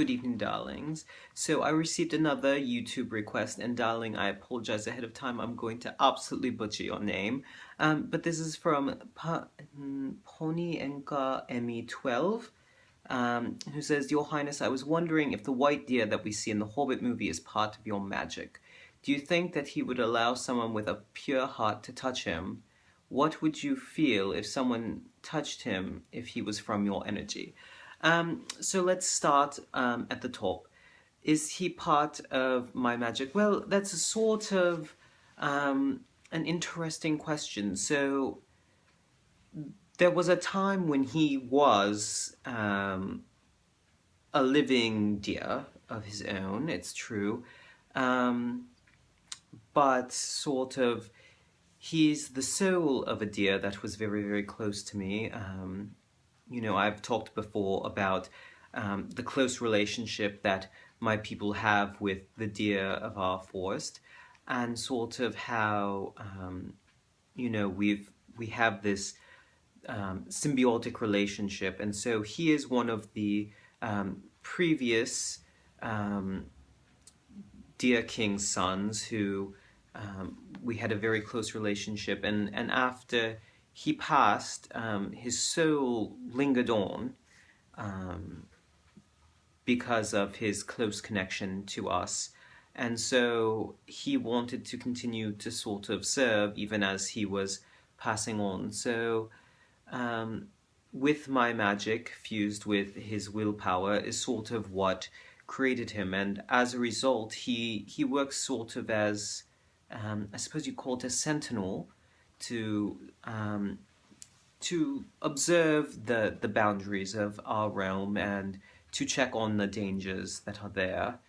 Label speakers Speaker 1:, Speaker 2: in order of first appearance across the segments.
Speaker 1: Good evening, darlings. So I received another YouTube request, and darling, I apologize ahead of time. I'm going to absolutely butcher your name. But this is from Panienka Emi 12, who says, Your Highness, I was wondering if the white deer that we see in the Hobbit movie is part of your magic. Do you think that he would allow someone with a pure heart to touch him? What would you feel if someone touched him if he was from your energy? So let's start at the top. Is he part of my magic? Well, that's a sort of an interesting question. So there was a time when he was a living deer of his own, it's true. But sort of he's the soul of a deer that was very, very close to me. I've talked before about the close relationship that my people have with the deer of our forest, and sort of how we have this symbiotic relationship, and so he is one of the previous deer king's sons who we had a very close relationship, and after he passed, his soul lingered on because of his close connection to us. And so he wanted to continue to sort of serve even as he was passing on. So with my magic fused with his willpower is sort of what created him. And as a result, he works sort of as, I suppose you call it a sentinel, to observe the boundaries of our realm and to check on the dangers that are there.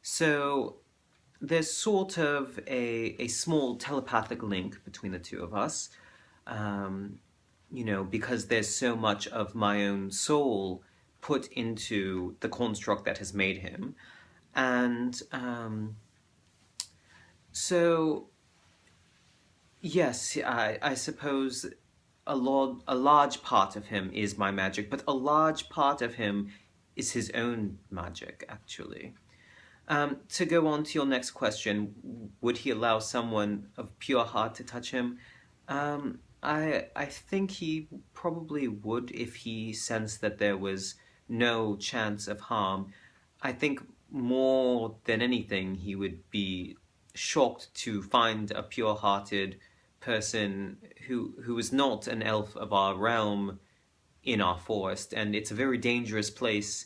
Speaker 1: So there's sort of a small telepathic link between the two of us, because there's so much of my own soul put into the construct that has made him. And so yes, I suppose a large part of him is my magic, but a large part of him is his own magic, actually. To go on to your next question, would he allow someone of pure heart to touch him? I think he probably would if he sensed that there was no chance of harm. I think more than anything, he would be shocked to find a pure-hearted person who is not an elf of our realm in our forest, and it's a very dangerous place,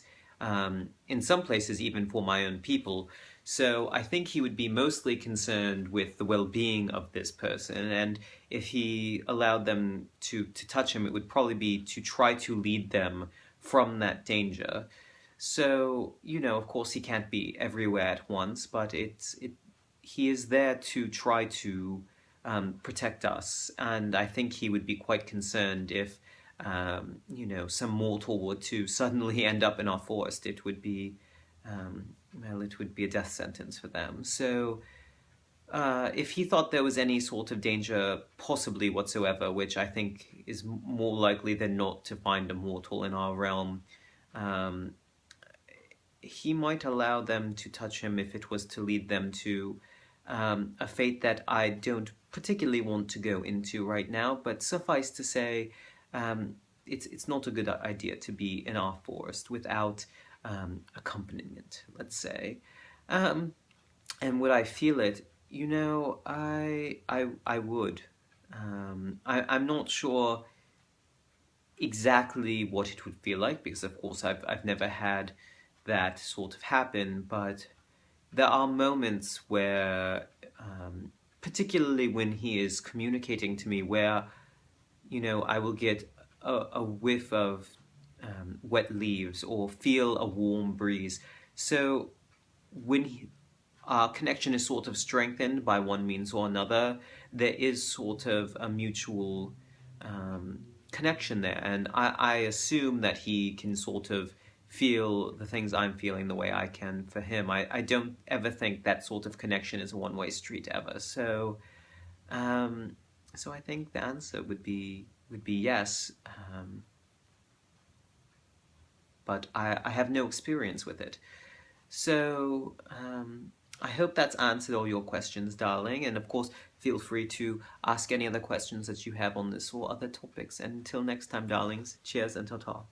Speaker 1: in some places even for my own people. So I think he would be mostly concerned with the well-being of this person, and if he allowed them to touch him, it would probably be to try to lead them from that danger. So, of course he can't be everywhere at once, but he is there to try to protect us, and I think he would be quite concerned if some mortal were to suddenly end up in our forest. It would be, it would be a death sentence for them. So if he thought there was any sort of danger, possibly whatsoever, which I think is more likely than not to find a mortal in our realm, he might allow them to touch him if it was to lead them to a fate that I don't particularly want to go into right now, but suffice to say, it's not a good idea to be in our forest without accompaniment, let's say. And would I feel it? I would. I'm not sure exactly what it would feel like, because of course I've never had that sort of happen, but there are moments where, particularly when he is communicating to me, where, I will get a whiff of wet leaves or feel a warm breeze. So when our connection is sort of strengthened by one means or another, there is sort of a mutual connection there, and I assume that he can sort of feel the things I'm feeling the way I can for him. I don't ever think that sort of connection is a one-way street ever. So so I think the answer would be yes. but I have no experience with it. So I hope that's answered all your questions, darling. And of course, feel free to ask any other questions that you have on this or other topics. And until next time, darlings, cheers and ta-ta.